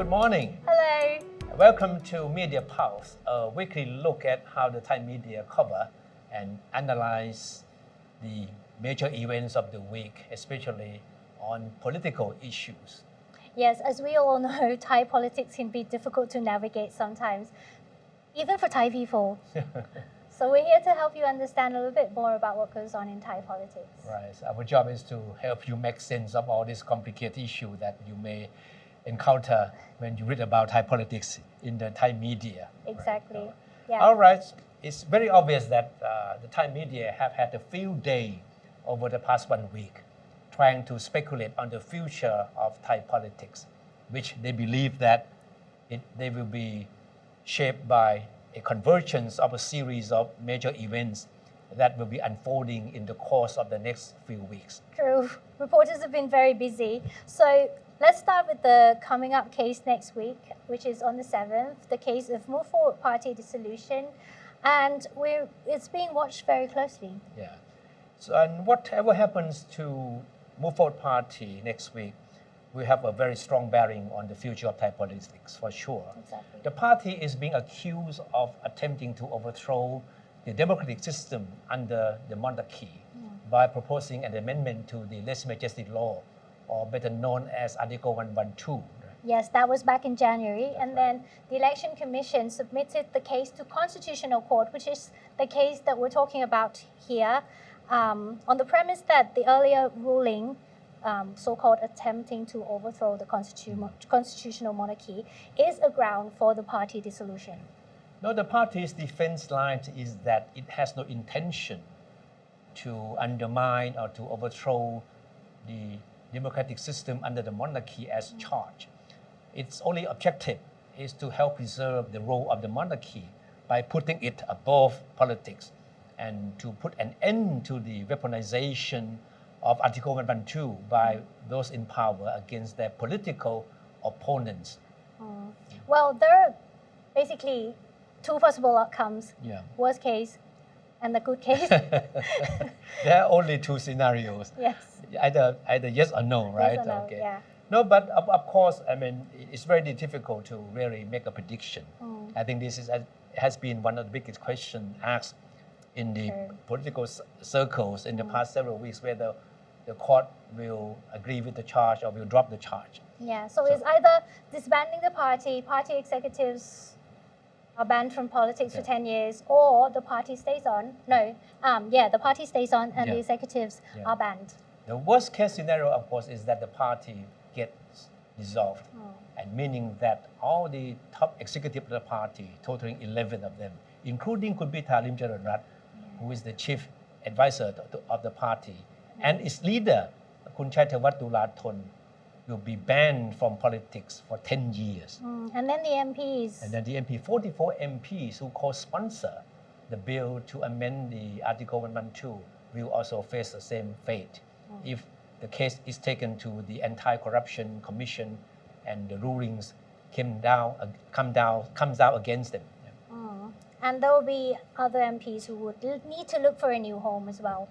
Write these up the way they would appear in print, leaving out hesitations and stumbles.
Good morning. Hello. Welcome to Media Pulse, a weekly look at how the Thai media cover and analyze the major events of the week, especially on political issues. Yes, as we all know, Thai politics can be difficult to navigate sometimes, even for Thai people. So we're here to help you understand a little bit more about what goes on in Thai politics. Right. So our job is to help you make sense of all these complicated issues that you may encounter when you read about Thai politics in the Thai media. Exactly. Right? Yeah. All right. It's very obvious that the Thai media have had a field day over the past 1 week trying to speculate on the future of Thai politics, which they believe that they will be shaped by a convergence of a series of major events that will be unfolding in the course of the next few weeks. True. Reporters have been very busy. So let's start with the coming up case next week, which is on the 7th, the case of Move Forward Party dissolution. And it's being watched very closely. Yeah. So, and whatever happens to Move Forward Party next week will have a very strong bearing on the future of Thai politics, for sure. Exactly. The party is being accused of attempting to overthrow the democratic system under the monarchy by proposing an amendment to the Less Majesty Law, or better known as Article 112. Yes, that was back in January. And then the Election Commission submitted the case to Constitutional Court, which is the case that we're talking about here, on the premise that the earlier ruling, so-called attempting to overthrow the constitutional monarchy, is a ground for the party dissolution. No, the party's defense line is that it has no intention to undermine or to overthrow the democratic system under the monarchy as charged. Its only objective is to help preserve the role of the monarchy by putting it above politics and to put an end to the weaponization of Article 112 by those in power against their political opponents. Well, there are basically two possible outcomes. Yeah. Worst case and the good case. There are only two scenarios. Yes. Either yes or no, right? Yes or no, Okay. yeah. No, but of course, I mean, it's very difficult to really make a prediction. I think this has been one of the biggest questions asked in the political circles in the past several weeks, whether the court will agree with the charge or will drop the charge. Yeah, so it's either disbanding the party executives are banned from politics for 10 years, or the party stays on. No, the party stays on and the executives are banned. The worst case scenario, of course, is that the party gets dissolved, and meaning that all the top executives of the party, totaling 11 of them, including Kunpitha Limjaroenrat, who is the chief advisor of the party, and its leader, Kun Chaithawat Dulathon, will be banned from politics for 10 years. And then the MPs. And then the 44 MPs who co-sponsor the bill to amend the Article 112 will also face the same fate if the case is taken to the Anti-Corruption Commission and the rulings comes out against them. And there will be other MPs who would need to look for a new home as well.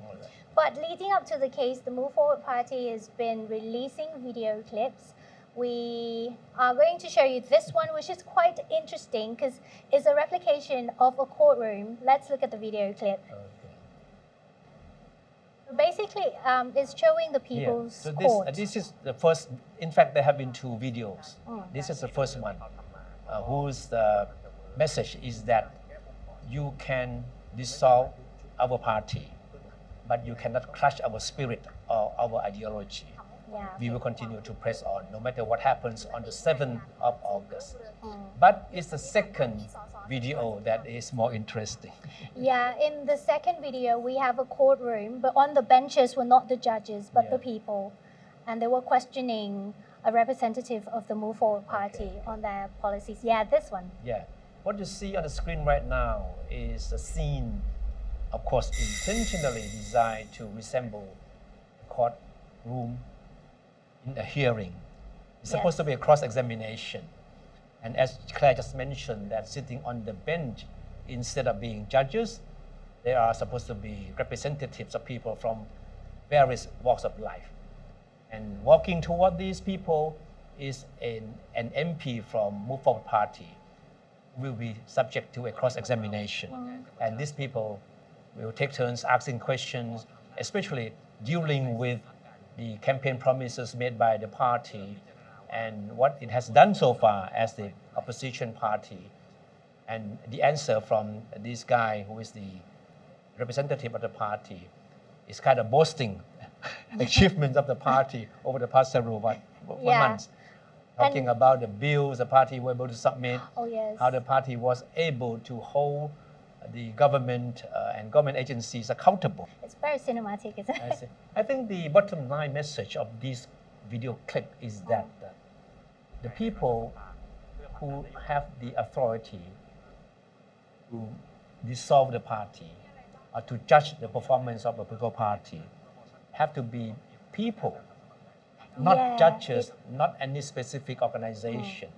But leading up to the case, the Move Forward Party has been releasing video clips. We are going to show you this one, which is quite interesting because it's a replication of a courtroom. Let's look at the video clip. So basically, it's showing the people's court. This is the first. In fact, there have been two videos. This is the first one, whose message is that you can dissolve our party, but you cannot crush our spirit or our ideology. We will continue to press on no matter what happens on the 7th of August. But it's the second video that is more interesting. Yeah, in the second video, we have a courtroom, but on the benches were not the judges, but the people. And they were questioning a representative of the Move Forward Party on their policies. Yeah, this one. Yeah. What you see on the screen right now is a scene, of course, intentionally designed to resemble a courtroom in a hearing. It's supposed to be a cross-examination. And as Clare just mentioned, that sitting on the bench, instead of being judges, they are supposed to be representatives of people from various walks of life. And walking toward these people, is an MP from Move Forward Party will be subject to a cross-examination. And these people will take turns asking questions, especially dealing with the campaign promises made by the party and what it has done so far as the opposition party. And the answer from this guy who is the representative of the party is kind of boasting achievements of the party over the past several months. Talking about the bills the party were able to submit, how the party was able to hold the government and government agencies accountable. It's very cinematic, isn't it? I think the bottom line message of this video clip is that the people who have the authority to dissolve the party or to judge the performance of a political party have to be people, not judges, not any specific organization.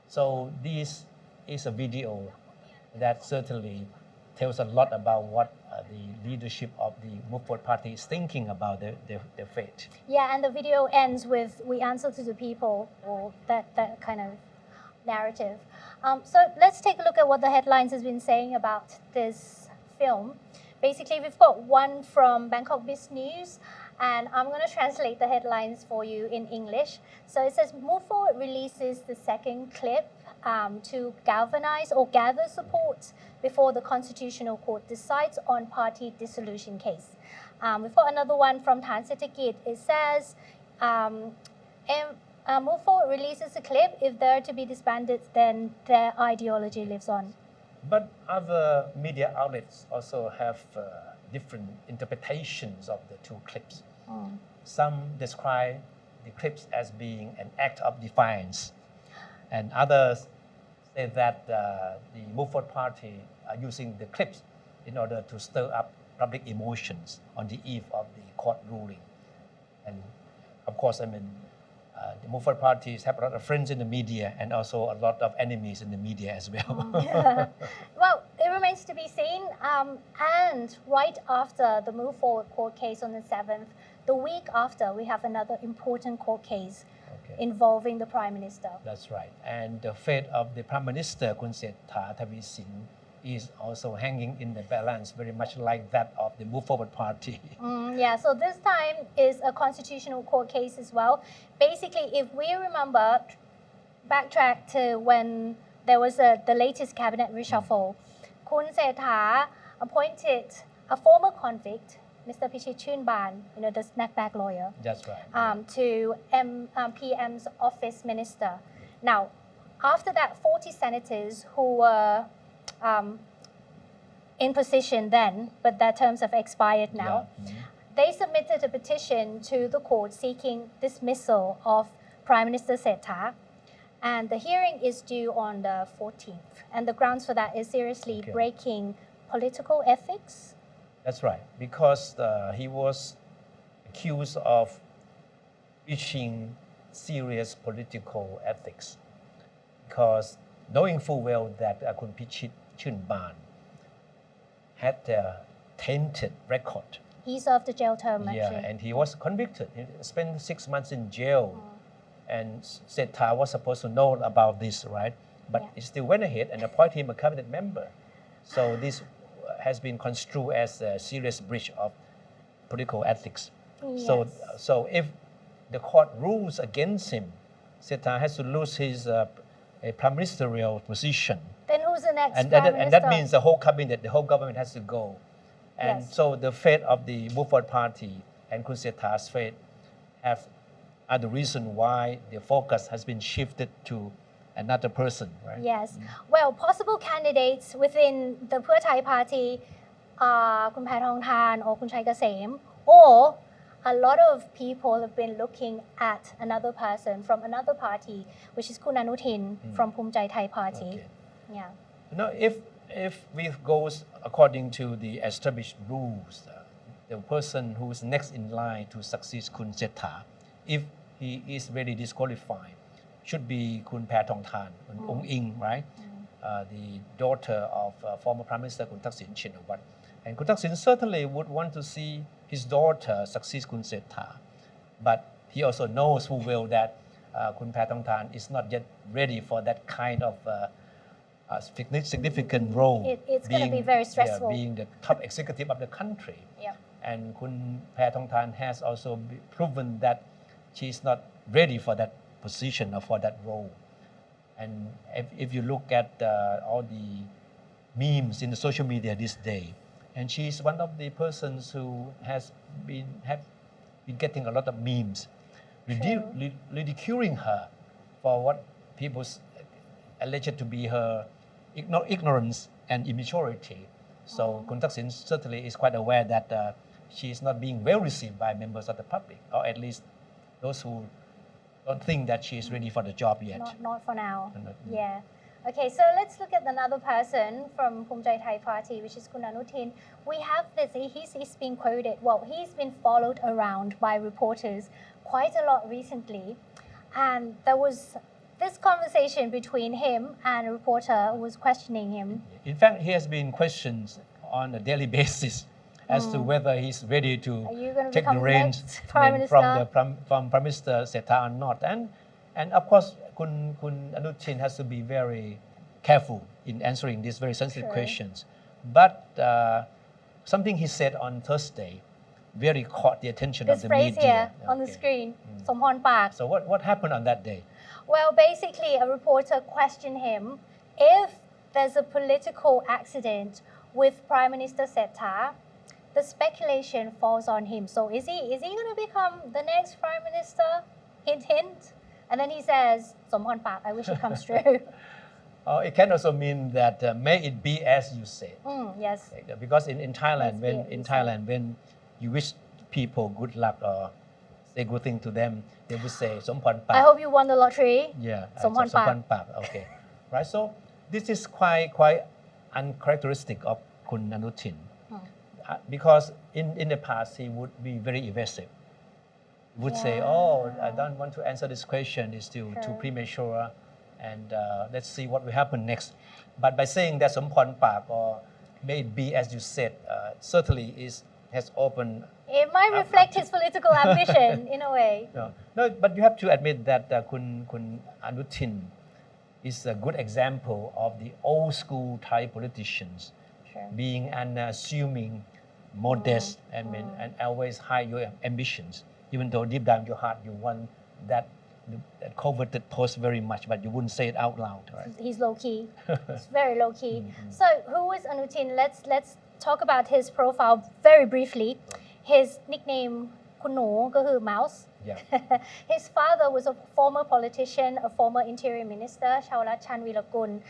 So this is a video that certainly tells a lot about what the leadership of the Move Forward Party is thinking about their fate. Yeah, and the video ends with "we answer to the people," or that kind of narrative. So let's take a look at what the headlines has been saying about this film. Basically, we've got one from Bangkok Biz News, and I'm going to translate the headlines for you in English. So it says, Move Forward releases the second clip to galvanize or gather support before the Constitutional Court decides on party dissolution case. We've got another one from Than Setakit. It says, Move Forward releases a clip. If they're to be disbanded, then their ideology lives on. But other media outlets also have different interpretations of the two clips. Some describe the clips as being an act of defiance, and others say that the Move Forward Party are using the clips in order to stir up public emotions on the eve of the court ruling. And of course, the Move Forward parties have a lot of friends in the media and also a lot of enemies in the media as well. Well, it remains to be seen. And right after the Move Forward court case on the 7th, the week after, we have another important court case involving the Prime Minister. That's right. And the fate of the Prime Minister, Srettha Thavisin, is also hanging in the balance, very much like that of the Move Forward Party. So this time is a constitutional court case as well. Basically, if we remember, backtrack to when there was the latest cabinet reshuffle, Kun Srettha appointed a former convict, Mr. Patchimanon, the snackbag lawyer. That's right. To PM's office minister. Now, after that, 40 senators who were in position then, but their terms have expired now, they submitted a petition to the court seeking dismissal of Prime Minister Srettha. And the hearing is due on the 14th. And the grounds for that is seriously breaking political ethics. That's right, because he was accused of breaching serious political ethics. Because knowing full well that Kun Patchimanon had a tainted record. He served the jail term, actually. Yeah, and he was convicted. He spent 6 months in jail. And Srettha was supposed to know about this, right? But he still went ahead and appointed him a cabinet member. So this has been construed as a serious breach of political ethics. Yes. So if the court rules against him, Srettha has to lose his prime ministerial position. Then who's the next and prime minister? And that means the whole cabinet, the whole government has to go. And so the fate of the Move Forward Party and Kun Srettha's fate are the reason why the focus has been shifted to another person, right? Yes. Well, possible candidates within the Thai Party are Kun Paetong Than or Kun Chai Kasem, or a lot of people have been looking at another person from another party, which is Kun Anutin from Phumjai Thai Party. Yeah. Now, if we goes according to the established rules, the person who is next in line to succeed Kun Srettha, if he is really disqualified, should be Kun Paetong Than, Ong Ing, right? The daughter of former Prime Minister Thaksin Shinawatra. And Kun Thaksin certainly would want to see his daughter succeed Kun Srettha. But he also knows full well that Kun Paetongtarn is not yet ready for that kind of significant role. It's going to be very stressful. Being the top executive of the country. Yeah. And Kun Paetongtarn has also proven that she's not ready for that position or for that role. And if you look at all the memes in the social media this day, and she's one of the persons who have been getting a lot of memes, ridiculing her for what people alleged to be her ignorance and immaturity. So Kun Thaksin certainly is quite aware that she is not being well received by members of the public, or at least those who don't think that she is ready for the job yet. Not for now. Yeah. Okay, so let's look at another person from Phumjai Thai Party, which is Kun Anutin. We have this, he's been quoted, he's been followed around by reporters quite a lot recently. And there was this conversation between him and a reporter who was questioning him. In fact, he has been questioned on a daily basis as to whether he's ready to take the reins from Prime Minister Srettha or not. And of course, Kun Anutin has to be very careful in answering these very sensitive questions. But something he said on Thursday very caught the attention of the media. This phrase here on the screen, Somphorn Pak. So what happened on that day? Well, basically, a reporter questioned him if there's a political accident with Prime Minister Srettha, the speculation falls on him. So is he going to become the next Prime Minister? Hint, hint. And then he says, Somphorn Pak, I wish it comes true. It can also mean that may it be as you said. Yes. Because in Thailand, when you wish people good luck or say good thing to them, they would say Somphorn Pak. I hope you won the lottery. Yeah, Somphorn Pak. Okay, right. So this is quite uncharacteristic of Kun Anutin, because in the past he would be very evasive. He would say, "Oh, I don't want to answer this question. It's still too premature, and let's see what will happen next." But by saying that Somphorn Pak, or may it be as you said, certainly has opened. It might reflect his political ambition in a way. No, but you have to admit that Kun Anutin is a good example of the old school Thai politicians being unassuming, modest, and always hide your ambitions. Even though deep down in your heart you want that coveted post very much, but you wouldn't say it out loud. Right? He's low key. He's very low key. So who is Anutin? Let's talk about his profile very briefly. His nickname, Kuno,ก็คือ Mouse. Yeah. His father was a former politician, a former interior minister, Chawlat Chanvirakul.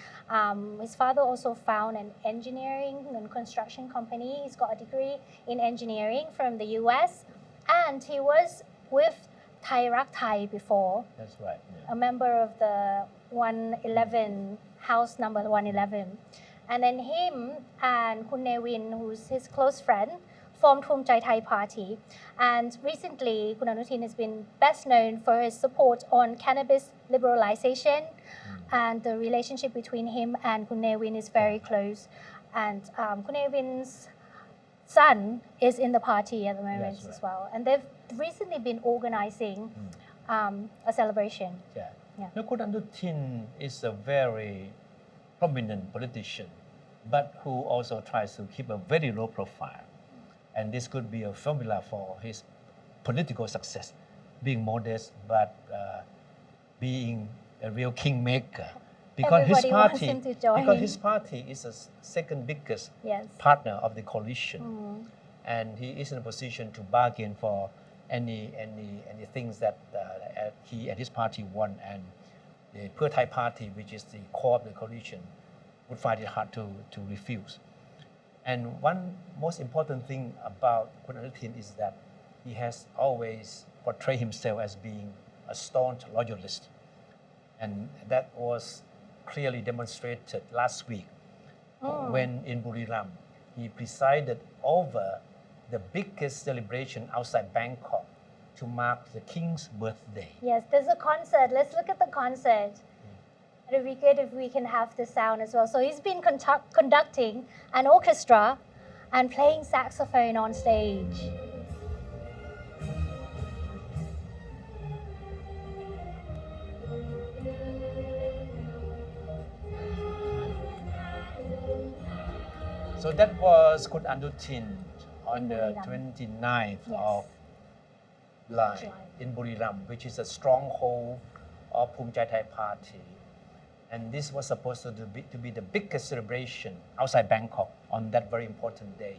His father also founded an engineering and construction company. He's got a degree in engineering from the US. And he was with Thai Rak Thai before. That's right. Yeah. A member of the 111, house number 111. And then him and Kun Newin, who's his close friend, formed Phumjai Thai Party. And recently, Kun Anutin has been best known for his support on cannabis liberalization. And the relationship between him and Kun Newin is very close. And Kun Newin's son is in the party at the moment as well. And they've recently been organizing a celebration. Yeah. Now, Kun Anutin is a very prominent politician, but who also tries to keep a very low profile. And this could be a formula for his political success, being modest, but being a real kingmaker. Because his party is the second biggest partner of the coalition, and he is in a position to bargain for any things that he and his party want, and the Pheu Thai Party, which is the core of the coalition, would find it hard to refuse. And one most important thing about Kun Anutin is that he has always portrayed himself as being a staunch loyalist, and that was clearly demonstrated last week when in Buriram he presided over the biggest celebration outside Bangkok to mark the king's birthday. Yes, there's a concert. Let's look at the concert. It would be good if we can have the sound as well. So he's been conducting an orchestra and playing saxophone on stage. So that was Kun Anutin on In the Buriram. 29th Yes. of July July. in Buriram, which is a stronghold of Thepchai Thai Party. And this was supposed to be the biggest celebration outside Bangkok on that very important day.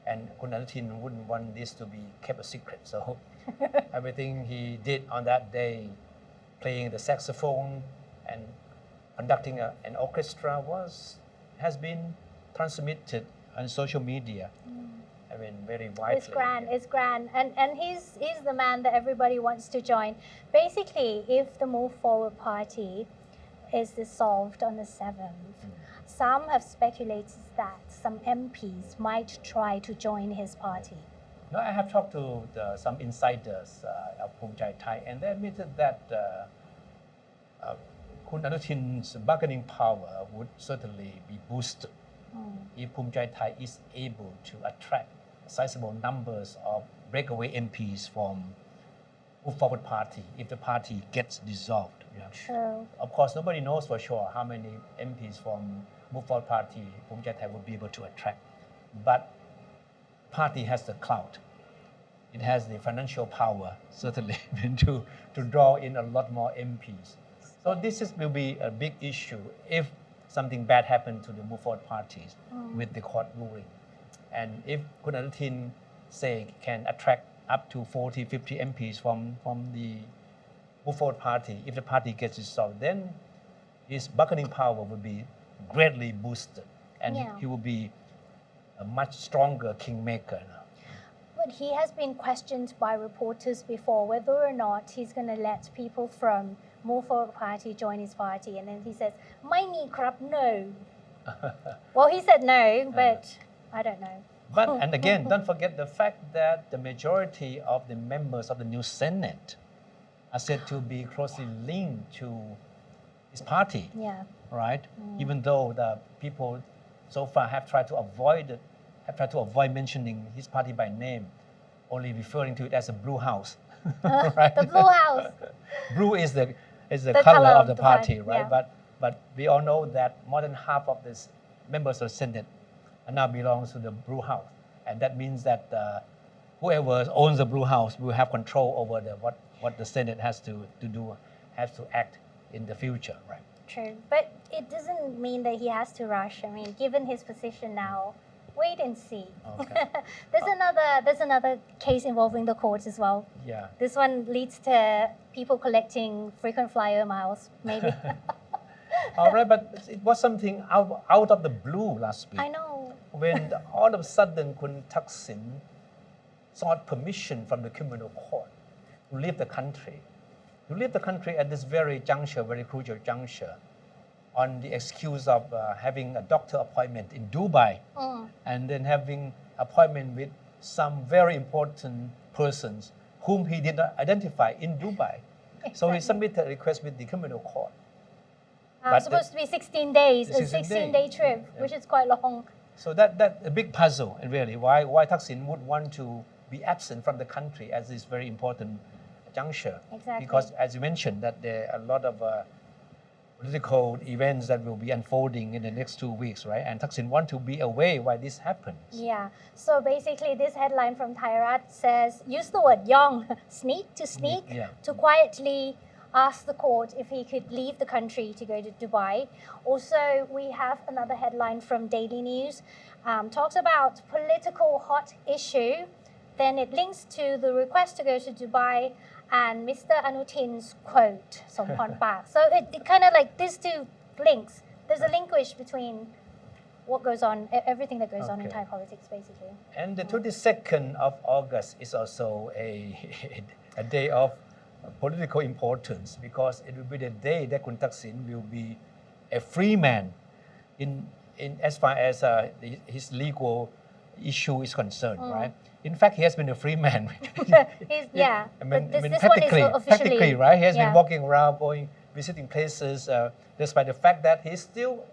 And Kun Anutin wouldn't want this to be kept a secret. So everything he did on that day, playing the saxophone and conducting an orchestra, has been transmitted on social media. I mean, very widely. It's grand, it's grand. And he's the man that everybody wants to join. Basically, if the Move Forward Party is dissolved on the 7th, some have speculated that some MPs might try to join his party. No, I have talked to some insiders of Thepchai Thai, and they admitted that Kun Anutin's bargaining power would certainly be boosted if Thepchai Thai is able to attract sizable numbers of breakaway MPs from Move Forward Party if the party gets dissolved. Yeah. True. Of course, nobody knows for sure how many MPs from Move Forward Party Thepchai Thai would be able to attract. But party has the clout. It has the financial power, certainly, to draw in a lot more MPs. So this will be a big issue if something bad happened to the Move Forward parties with the court ruling. And if Kun Anutin, say, can attract up to 40, 50 MPs from the Move Forward party, if the party gets dissolved, then his bargaining power will be greatly boosted. And he will be a much stronger kingmaker now. But he has been questioned by reporters before whether or not he's going to let people from Move Forward Party join his party. And then he says, "Mai ni krap, no." Well, he said no, but I don't know. But, and again, don't forget the fact that the majority of the members of the new Senate are said to be closely linked to his party, right? Even though the people so far have tried to avoid mentioning his party by name, only referring to it as a blue house. Right? The blue house. Blue is the The color color of of the the party, party, right? yeah. But we all know that more than half of the members of the Senate now belongs to the blue house, and that means that whoever owns the blue house will have control over what the Senate has to do, has to act in the future, right? True, but it doesn't mean that he has to rush. I mean, given his position now, wait and see. Okay. There's another case involving the courts as well. Yeah. This one leads to people collecting frequent flyer miles, maybe. All right, but it was something out of the blue last week. I know. When all of a sudden Kun Thaksin sought permission from the criminal court to leave the country. To leave the country at this very crucial juncture, on the excuse of having a doctor appointment in Dubai, and then having appointment with some very important persons whom he did not identify in Dubai. So he submitted a request with the criminal court. Supposed to be 16 days, a 16 16-day trip, which is quite long. So that a big puzzle, really, why Thaksin would want to be absent from the country at this very important juncture. Exactly. Because, as you mentioned, that there are a lot of political events that will be unfolding in the next 2 weeks, right? And Thaksin want to be away while this happens. Yeah. So basically, this headline from Thairat says, use the word Yong, sneak, to quietly ask the court if he could leave the country to go to Dubai. Also, we have another headline from Daily News, talks about political hot issue. Then it links to the request to go to Dubai and Mr. Anutin's quote, Somphon Pak. So it kind of like these two links. There's a linkage between what goes on, everything that goes on in Thai politics, basically. And the 22nd of August is also a day of political importance, because it will be the day that Kun Thaksin will be a free man in as far as his legal issue is concerned, right? In fact, he has been a free man. Practically, right? He has been walking around, visiting places, despite the fact that he's still,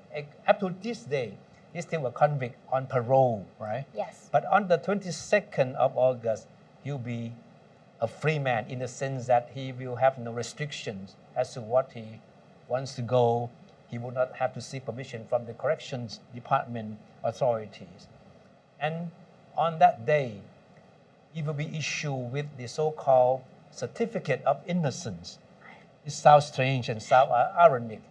up to this day, he's still a convict on parole, right? Yes. But on the 22nd of August, he'll be a free man in the sense that he will have no restrictions as to what he wants to go. He will not have to seek permission from the corrections department authorities. And on that day, he will be issued with the so-called certificate of innocence. It sounds strange and sounds ironic.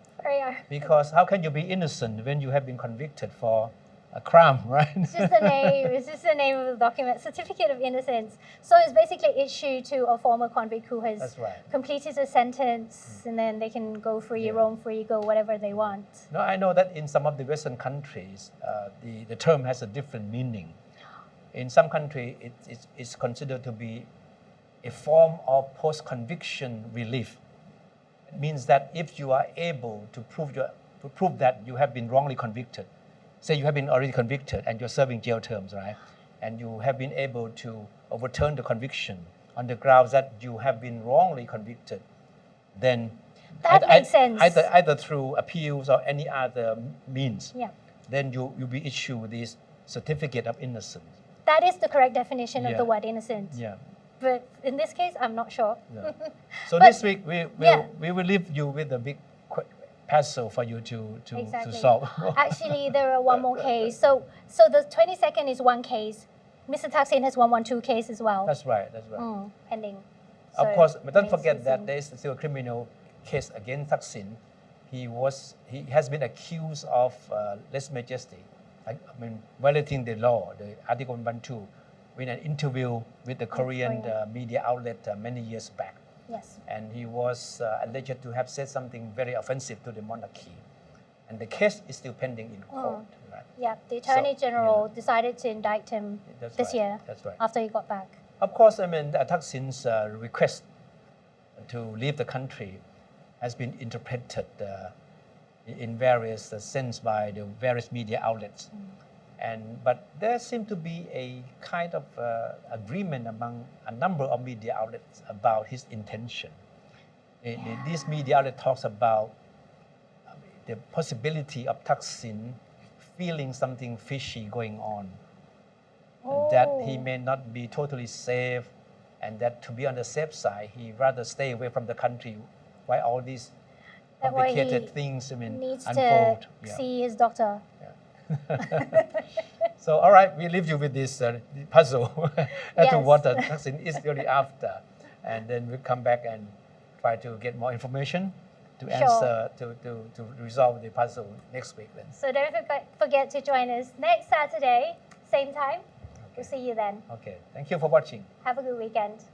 Because how can you be innocent when you have been convicted for a crime, right? It's just the name. It's just the name of the document. Certificate of innocence. So it's basically issued to a former convict who has That's right. completed a sentence, and then they can go free, roam free, go whatever they want. No, I know that in some of the Western countries, the term has a different meaning. In some countries, it's considered to be a form of post-conviction relief. It means that if you are able to prove that you have been wrongly convicted, say you have been already convicted and you're serving jail terms, right? And you have been able to overturn the conviction on the grounds that you have been wrongly convicted, then that makes sense. Either through appeals or any other means, yeah. then you'll be issued this certificate of innocence. That is the correct definition of the word innocent. Yeah. But in this case, I'm not sure. No. So this week we will leave you with a big puzzle for you to solve. Actually, there are one more case. So the 22nd is one case. Mr. Thaksin has 112 case as well. That's right. That's right. Pending. Of course, but don't forget that there is still a criminal case against Thaksin. He has been accused of lèse majesty. I mean, violating the law, the Article 112, in an interview with the Korean media outlet many years back. Yes. And he was alleged to have said something very offensive to the monarchy. And the case is still pending in court. Right? Yeah, the Attorney General decided to indict him this year. That's right. After he got back. Of course, I mean, Thaksin's request to leave the country has been interpreted in various sense by the various media outlets. But there seemed to be a kind of agreement among a number of media outlets about his intention. This media outlet talks about the possibility of Thaksin feeling something fishy going on, and that he may not be totally safe, and that to be on the safe side, he rather stay away from the country while all these complicated things needs unfold. To see his doctor. So, all right, we leave you with this puzzle as to what Thaksin is really after. And then we'll come back and try to get more information to answer, to resolve the puzzle next week then. So don't forget to join us next Saturday, same time. We'll see you then. Okay, thank you for watching. Have a good weekend.